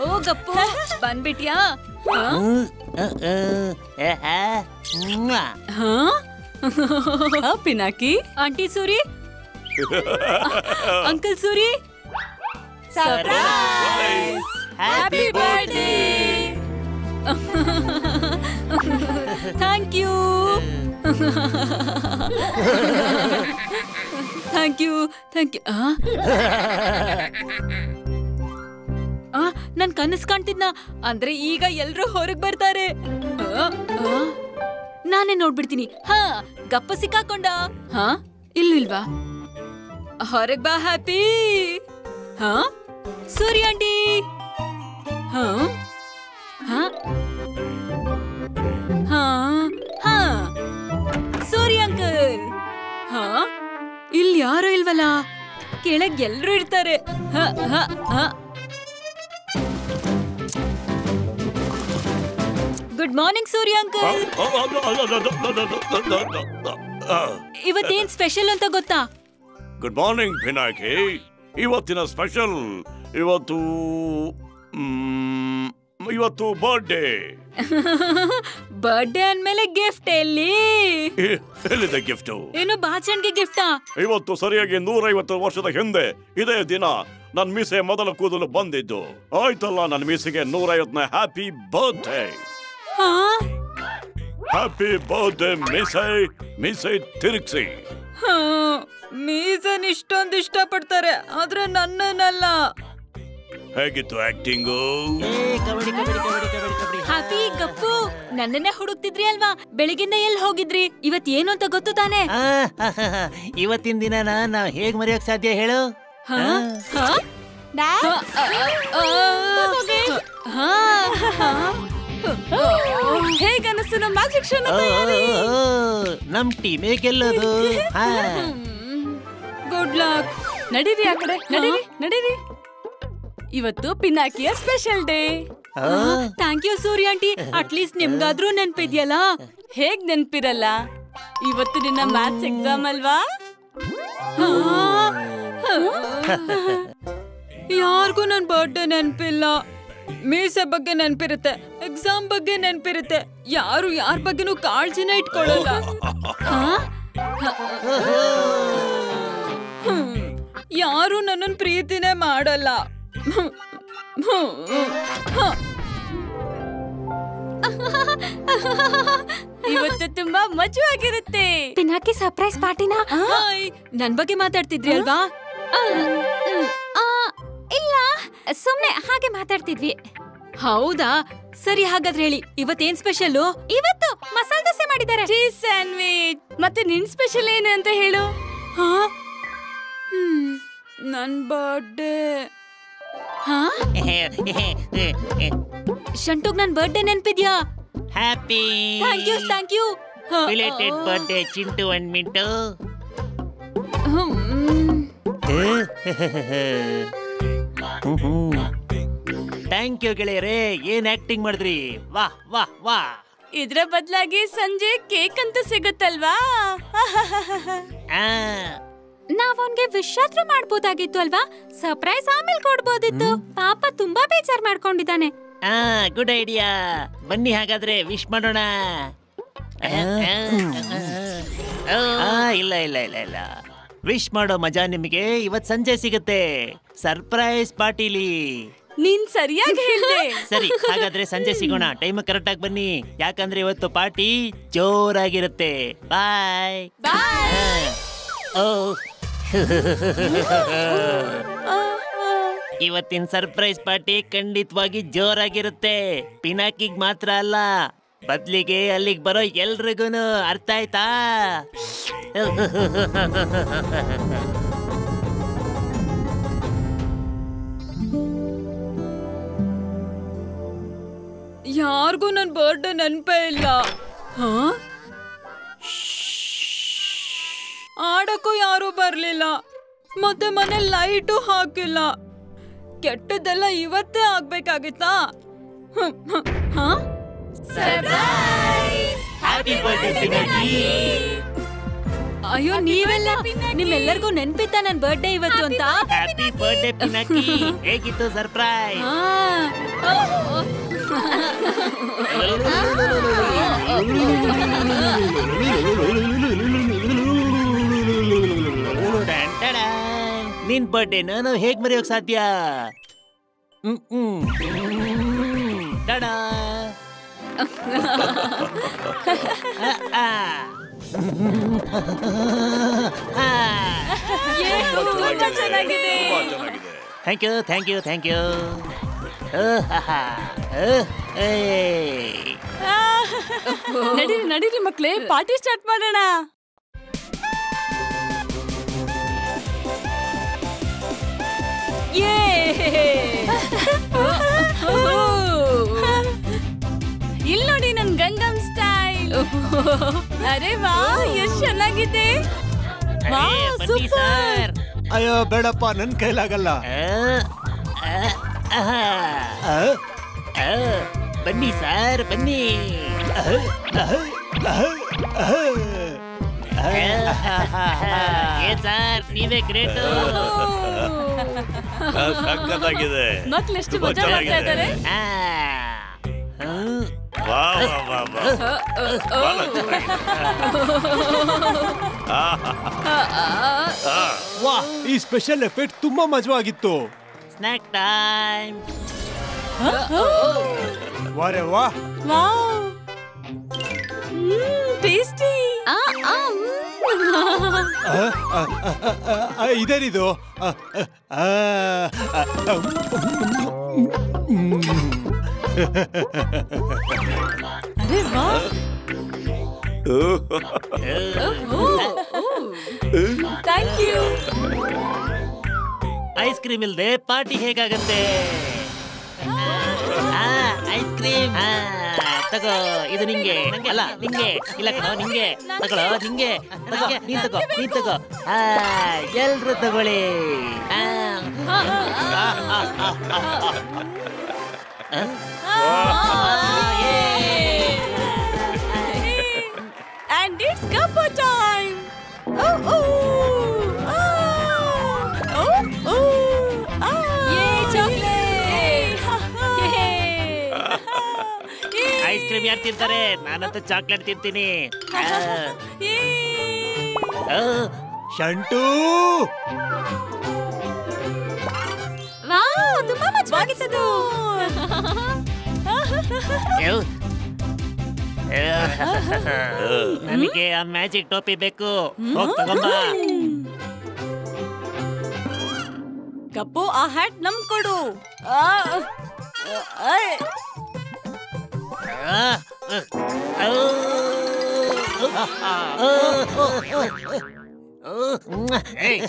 ಓ ಗಪ್ಪು ಬಂದ್ಬಿಟ್ಯಾ? Pinaki, aunty Suri, uncle Suri, surprise! Happy birthday! Thank you. Thank you, thank you. ನನ್ ಕನಸು ಕಾಣ್ತಿದ್ನ ಅಂದ್ರೆ ಈಗ ಎಲ್ರು ಹೊರಗ್ ಬರ್ತಾರೆ. ನಾನೇ ನೋಡ್ಬಿಡ್ತೀನಿ. ಹಾ, ಗಪ್ಪ ಸಿಕ್ಕಾಕೊಂಡ. ಹಾ, ಇಲ್ವಾ? ಹೊರಗ್ ಬಾ ಹ್ಯಾಪಿ. ಹಾ, ಸೂರ್ಯ ಆಂಟಿ. ಹಾ ಹಾ ಹಾ ಹಾ, ಸೂರ್ಯ ಅಂಕಲ್. ಹಾ, ಇಲ್ಲಿ ಯಾರು ಇಲ್ವಲ್ಲ? ಕೆಳಗ್ ಎಲ್ರು ಇರ್ತಾರೆ. ಹ ಹ ಹ. ಗುಡ್ ಮಾರ್ನಿಂಗ್ ಸೂರ್ಯ ಅಂಕಲ್. ಇವತ್ತೇನ್ ಸ್ಪೆಷಲ್ ಅಂತ ಗೊತ್ತಾ? Good morning Pinaki. ಇವತ್ತಿನ ಸ್ಪೆಷಲ್ ಇವತ್ತು ಬರ್ಡೇ. ಬರ್ಡೇ ಅಂದ್ಮೇಲೆ ಗಿಫ್ಟ್ ಎಲ್ಲಿದೆ ಗಿಫ್ಟ್? ಏನು ಬಾಚಣ್ಗೆ ಗಿಫ್ಟಾ? ಇವತ್ತು ಸರಿಯಾಗಿ 150 ವರ್ಷದ ಹಿಂದೆ ಇದೇ ದಿನ ನನ್ ಮೀಸೆ ಮೊದಲ ಕೂದಲು ಬಂದಿದ್ದು. ಆಯ್ತಲ್ಲ, ನನ್ ಮೀಸೆಗೆ 150ನೇ ಹ್ಯಾಪಿ ಬರ್ತ್ಡೇ. ಹ್ಯಾಪಿ ಬರ್ತ್ಡೇ ಮೀಸೆ. ಮೀಸೆ ತಿರುಗಿಸಿ. ಮೀಸನ್ ಇಷ್ಟೊಂದು ಇಷ್ಟಪಡ್ತಾರೆ, ಆದ್ರೆ ನನ್ನನ್ನಲ್ಲ. ಹೇಗಿತ್ತು ಆಕ್ಟಿಂಗು? ಹ್ಯಾಪಿ ಗಪ್ಪು, ನನ್ನನ್ನೇ ಹುಡುಕ್ತಿದ್ರಿ ಅಲ್ವಾ? ಬೆಳಗಿಂದ ಎಲ್ಲಿ ಹೋಗಿದ್ರಿ? ಇವತ್ ಏನು ಅಂತ ಗೊತ್ತು ತಾನೆ? ಇವತ್ತಿನ ದಿನನ ನಾವ್ ಹೇಗ್ ಮರೆಯೋಕ್ ಸಾಧ್ಯ ಹೇಳು? ಹೇಗನ್ನಿಸ್ತು ನಮ್ಮ ಮ್ಯಾಜಿಕ್ ಶೋ? ನಮ್ ಟೀಮೇ ಗೆಲ್ಲೋದು. Good luck. ನಡೀರಿ ಆ ಕಡೆ, ನಡೀರಿ ನಡೀರಿ. ಇವತ್ತು ಪಿನಾಕಿಯ special day. Thank you Surya aunty. At least ನಿಮ್ಗಾದ್ರೂ ನೆನ್ಪಿದ್ಯಲ್ಲ? ಹೇಗ್ ನೆನ್ಪಿರಲ್ಲ? ಇವತ್ತು ನಿನ್ನ ಮ್ಯಾಥ್ಸ್ ಎಕ್ಸಾಮ್ ಅಲ್ವಾ? ಯಾರಿಗೂ ನನ್ ಬರ್ಡೇ ನೆನ್ಪಿಲ್ಲ. ಮೀಸೆ ಬಗ್ಗೆ ನೆನ್ಪಿರುತ್ತೆ, ಎಕ್ಸಾಮ್ ಬಗ್ಗೆ ನೆನ್ಪಿರುತ್ತೆ. ಯಾರು ಯಾರ ಬಗ್ಗೆನೂ ಕಾಳಜಿನ ಇಟ್ಕೊಳ್ಳಲ್ಲ. ಯಾರು ನನ್ನನ್ ಪ್ರೀತಿನೇ ಮಾಡಲ್ಲ. ಇವತ್ತು ತುಂಬಾ ಮಜವಾಗಿರುತ್ತೆ. ಪಿನಾಕಿ ಸರ್ಪ್ರೈಸ್ ಪಾರ್ಟಿನ? ನನ್ ಬಗ್ಗೆ ಮಾತಾಡ್ತಿದ್ರಿ ಅಲ್ವಾ? ಇಲ್ಲ, ಸುಮ್ನೆ ಹಾಗೆ ಮಾತಾಡ್ತಿದ್ವಿ. ಹೌದಾ, ಸರಿ. ಹಾಗಾದ್ರೆ ಹೇಳಿ, ಇವತ್ತೇನ್ ಸ್ಪೆಷಲ್? ಇವತ್ತು ಮಸಾಲೆ ದೋಸೆ ಮಾಡಿದ್ದಾರೆ, ಚೀಸ್ ಸ್ಯಾಂಡ್ವಿಚ್. ಮತ್ತೆ ನಿನ್ ಸ್ಪೆಷಲ್ ಏನು ಅಂತ ಹೇಳು? ನನ್ ಬರ್ಡೇ. ಶಂಟುಗ್ ನನ್ ಬರ್ಡೇ ನೆನ್ಪಿದ್ಯಾ? Happy thank you. Belated birthday Chintu and Mintu. Thank you ಗೆಳೆಯರೇ, ಏನ್ ಆಕ್ಟಿಂಗ್ ಮಾಡಿದ್ರಿ. ವಾ ವಾ ವಾ. ಇದ್ರ ಬದಲಾಗಿ ಸಂಜೆ ಕೇಕ್ ಅಂತ ಸಿಗುತ್ತಲ್ವಾ? ನಾವ್ ಅವನ್ಗೆ ವಿಶ್ ಆದ್ರೂ ಮಾಡ್ಬೋದಾಗಿತ್ತು ಅಲ್ವಾ? ಸರ್ಪ್ರೈಸ್ ಆಮೇಲೆ ಕೊಡ್ಬೋದಿತ್ತು. ಪಾಪ ತುಂಬಾ ಬೇಜಾರ್ ಮಾಡ್ಕೊಂಡಿದ್ದಾನೆ. Good idea. ಬನ್ನಿ ಹಾಗಾದ್ರೆ ವಿಶ್ ಮಾಡೋಣ. ಇಲ್ಲ ಇಲ್ಲ ಇಲ್ಲ ಇಲ್ಲ, ವಿಶ್ ಮಾಡೋ ಮಜಾ ನಿಮಗೆ ಇವತ್ ಸಂಜೆ ಸಿಗುತ್ತೆ, ಸರ್ಪ್ರೈಸ್ ಪಾರ್ಟಿಲಿ. ನೀನ್ ಸರಿಯಾಗಿ ಹೇಳಿದೆ. ಸರಿ, ಹಾಗಾದ್ರೆ ಸಂಜೆ ಸಿಗೋಣ. ಟೈಮ್ ಕರೆಕ್ಟ್ ಆಗಿ ಬನ್ನಿ, ಯಾಕಂದ್ರೆ ಇವತ್ತು ಪಾರ್ಟಿ ಜೋರಾಗಿರುತ್ತೆ. ಬಾಯ್ ಬಾಯ್. ಇವತ್ತಿನ ಸರ್ಪ್ರೈಸ್ ಪಾರ್ಟಿ ಖಂಡಿತವಾಗಿ ಜೋರಾಗಿರುತ್ತೆ. ಪಿನಾಕಿಗ್ ಮಾತ್ರ ಅಲ್ಲ, ಬದ್ಲಿಗೆ ಅಲ್ಲಿಗೆ ಬರೋ ಎಲ್ರಿಗೂನು. ಅರ್ಥ ಆಯ್ತಾ? ಯಾರಿಗೂ ನನ್ ಬರ್ಡೇ ನೆನಪೇ ಇಲ್ಲ. ಆಡಕ್ಕೂ ಯಾರು ಬರ್ಲಿಲ್ಲ, ಮತ್ತೆ ಮನೆ ಲೈಟು ಹಾಕಿಲ್ಲ. ಕೆಟ್ಟದ್ದೆಲ್ಲ ಇವತ್ತೇ ಆಗ್ಬೇಕಾಗಿತ್ತಾ? ಸರ್ಪ್ರೈಸ್! Happy birthday Pinaki. ಅಯ್ಯೋ ನೀವೆಲ್ಲ ನಿಮ್ಮೆಲ್ಲರಿಗೂ ನೆನ್ಪಿತ್ತ ನನ್ ಬರ್ಡೇ ಇವತ್ತು ಅಂತ? Happy birthday Pinaki. ಹೇಗಿತ್ತು ಸರ್ಪ್ರೈಸ್? ನಿನ್ ಬರ್ಡೇ ನಾನು ಹೇಗ್ ಮರೆಯೋಕ್ ಸಾಧ್ಯ? ಟಡಾ. ತುಂಬಾ ಚೆನ್ನಾಗಿದೆ. Thank you thank you thank you. ನಡೀರಿ ನಡೀರಿ ಮಕ್ಳೇ, ಪಾರ್ಟಿ ಸ್ಟಾರ್ಟ್ ಮಾಡೋಣ. ಇಲ್ಲಿ ನೋಡಿ ನನ್ ಗಂಗಮ್ ಸ್ಟೈಲ್. ಅರೆ ವಾ, ಎಷ್ಟ್ ಚೆನ್ನಾಗಿದೆ. ಬನ್ನಿ ಸರ್. ಅಯ್ಯೋ ಬೇಡಪ್ಪ, ನನ್ ಕೈಲಾಗಲ್ಲ. ಬನ್ನಿ ಸರ್ ಬನ್ನಿ. ಸರ್ ನೀವೇ ಗ್ರೇಟ್. ಸಕ್ಕತ್ತಾಗಿದೆ. ಮಕ್ಳು ಎಷ್ಟು ಮಜಾ ಮಾಡ್ತಾ ಇದ್ದಾರೆ. ವಾ, ಈ ಸ್ಪೆಷಲ್ ಎಫೆಕ್ಟ್ ತುಂಬಾ ಮಜವಾಗಿತ್ತು. Snack time. ವಾರೆ ವಾ, ವಾವ್, ಟೇಸ್ಟಿ. ಇದೇನಿದು? ಅರೆ ವಾ, ಥ್ಯಾಂಕ್ ಯು. ಐಸ್ ಕ್ರೀಮ್ ಇಲ್ದೆ ಪಾರ್ಟಿ ಹೇಗಾಗತ್ತೆ? ಐಸ್ ಕ್ರೀಮ್ ತಗೋ, ಇದು ನಿಂಗೆ ಅಲ್ಲ, ನಿಂಗೆ ಇಲ್ಲ ಕಣೋ, ನಿಂಗೆ ತಗೊಳ್ಳೋ, ನಿಂಗೆ ತಗೋ, ನೀನ್ ತಗೋ, ನೀನ್ ತಗೋ. ಎಲ್ರು ತಗೊಳ್ಳಿ. And it's Gabbo time. Oh oh. Oh oh. Yay, chocolate. Ice cream ಯಾರು ತಿಂತಾರೆ? ನಾನಂತೂ ಚಾಕ್ಲೇಟ್ ತಿಂತೀನಿ. ಶಂಟು, ವಾವ್, ತುಂಬಾ ಮಜವಾಗಿತ್ತು. ನನಗೆ ಆ ಮ್ಯಾಜಿಕ್ ಟೋಪಿ ಬೇಕು. ಹೋಗ್ ತಗೊಂಬ. ಗಬ್ಬು, ಆ ಹ್ಯಾಟ್ ನಮ್ ಕೊಡು.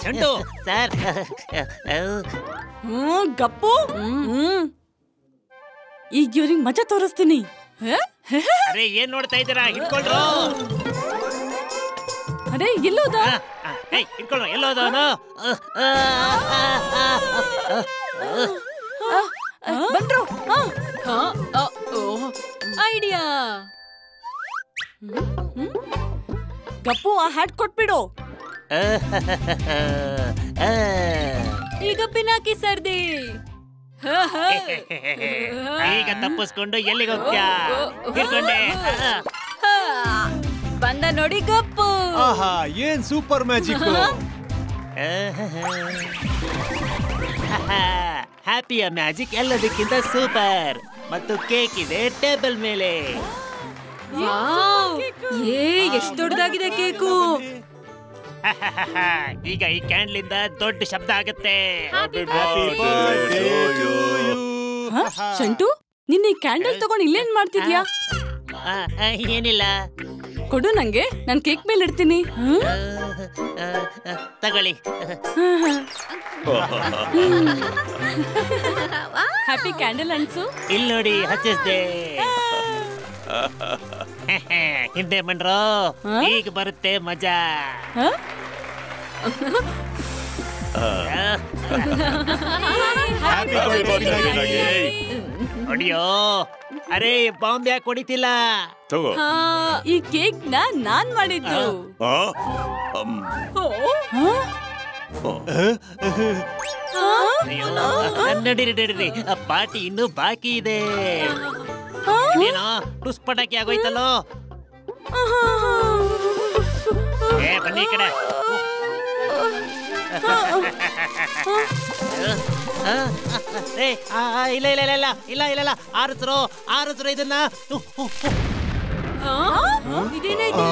ಶಂಟು ಸರ್. ಗಬ್ಬು, ಈಗ ಇವ್ರಿಗೆ ಮಜಾ ತೋರಿಸ್ತೀನಿ. ಅರೆ ಏನ್ ನೋಡ್ತಾ ಇದ್ದೀರಾ? ಹಿಡ್ಕೊಳ್ರು. ಅರೆ ಎಲ್ಲೋದ? ಹಿಡ್ಕೊಳ್ಳೋ, ಎಲ್ಲೋದವನು? ಬಂದ್ರು. ಐಡಿಯಾ. ಗಪ್ಪು, ಆ ಹ್ಯಾಟ್ ಕೊಟ್ಬಿಡು. ಈಗ ಪಿನಾಕಿ ಸರ್ದಿ. ಈಗ ತಪ್ಪಿಸ್ಕೊಂಡು ಎಲ್ಲಿಗೆ ಹೋಗ್ತ್ಯಾ? ಹಿಡ್ಕೊಂಡೆ. ಬಂದ ನೋಡಿ ಗಪ್ಪು. ಆಹಾ, ಏನ್ ಸೂಪರ್ ಮ್ಯಾಜಿಕ್. ಹ್ಯಾಪಿಯ ಮ್ಯಾಜಿಕ್ ಎಲ್ಲದಕ್ಕಿಂತ ಸೂಪರ್. ಮತ್ತು ಕೇಕ್ ಇದೆ ಟೇಬಲ್ ಮೇಲೆ. ವಾವ್, ಎಷ್ಟು ದೊಡ್ಡದಾಗಿದೆ ಕೇಕು. ಈಗ ಈ ಕ್ಯಾಂಡ್ಲಿಂದ ದೊಡ್ಡ ಶಬ್ದ ಆಗುತ್ತೆ. ಶಂಟು, ನಿನ್ನ ಈ ಕ್ಯಾಂಡಲ್ ತಗೊಂಡು ಇಲ್ಲೇನ್ ಮಾಡ್ತಿದ್ಯಾ? ಏನಿಲ್ಲ, ಕೊಡು ನಂಗೆ, ನಾನ್ ಕೇಕ್ ಮೇಲೆ ಇಡ್ತೀನಿ. ತಗೊಳ್ಳಿ. ಹ್ಯಾಪಿ ಕ್ಯಾಂಡಲ್ ಅನ್ಸು. ಇಲ್ಲಿ ನೋಡಿ, ಹಚ್ಚಿಸ್ದೆ. ಹಿಂದೆ ಬಂಡ್ರೋ, ಈಗ ಬರುತ್ತೆ ಮಜಾ. Happy birthday, Pinaki. ಹೊಡಿಯೋ. ಅರೆ ಬಾಂಬ್ ಯಾಕೆ ಹೊಡಿತಿಲ್ಲ? ತಗೋ. ಈ ಕೇಕ್ ನಾನ್ ಮಾಡಿದ್ದು. ಆ? ಅಯ್ಯೋ, ನಡೀರಿ ಪಾರ್ಟಿ ಇನ್ನೂ ಬಾಕಿ ಇದೆ. ಏನೋ ಟುಸ್ ಪಟಾಕಿ ಆಗೋಯ್ತಲ್ಲೋ. ಬನ್ನಿ ಈ ಕಡೆ. ಇಲ್ಲ ಇಲ್ಲ ಇಲ್ಲ ಇಲ್ಲ ಇಲ್ಲ ಇಲ್ಲ ಆರಿಸ್ರು ಇದನ್ನ. ಇದೇನೈತಿ?